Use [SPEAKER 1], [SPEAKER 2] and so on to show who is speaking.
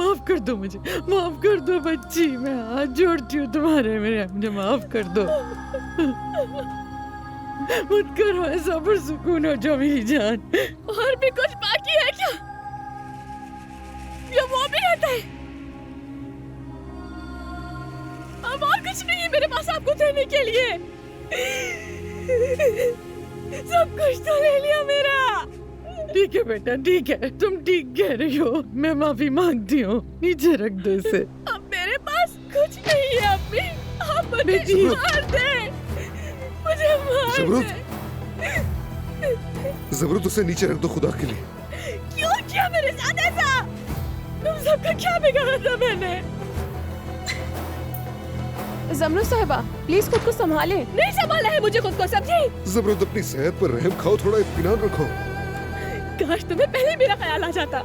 [SPEAKER 1] माफ कर दो मुझे, माफ कर दो बच्ची, मैं हाथ जोड़ती हूँ तुम्हारे, मेरे मुझे माफ कर दो। मत करो ऐसा, पर सुकून हो जाओ मेरी जान।
[SPEAKER 2] और भी कुछ बाकी है क्या? या वो भी रहता है? अब और कुछ नहीं है मेरे पास आपको देने के लिए। सब कुछ तो ले लिया मेरा।
[SPEAKER 1] ठीक है बेटा, ठीक है, तुम ठीक कह रही हो, मैं माफी मांगती हूँ। नीचे रख दो इसे।
[SPEAKER 2] अब मेरे पास कुछ नहीं है अम्मी, आप मुझे मार दे, मुझे मार दे।
[SPEAKER 3] ज़बरूत उसे नीचे रख दो खुदा के लिए।
[SPEAKER 2] क्यों किया मेरे साथ ऐसा? तुम सबका क्या बिगाड़ा था मैंने?
[SPEAKER 4] ज़मरूत साहिबा, प्लीज खुद को संभाले।
[SPEAKER 2] नहीं संभाला है मुझे खुद को, समझी?
[SPEAKER 3] ज़बरूत अपनी सेहत पर रहम खाओ, थोड़ा इत्मीनान रखो।
[SPEAKER 2] काश तुम्हें पहले मेरा ख्याल आ जाता।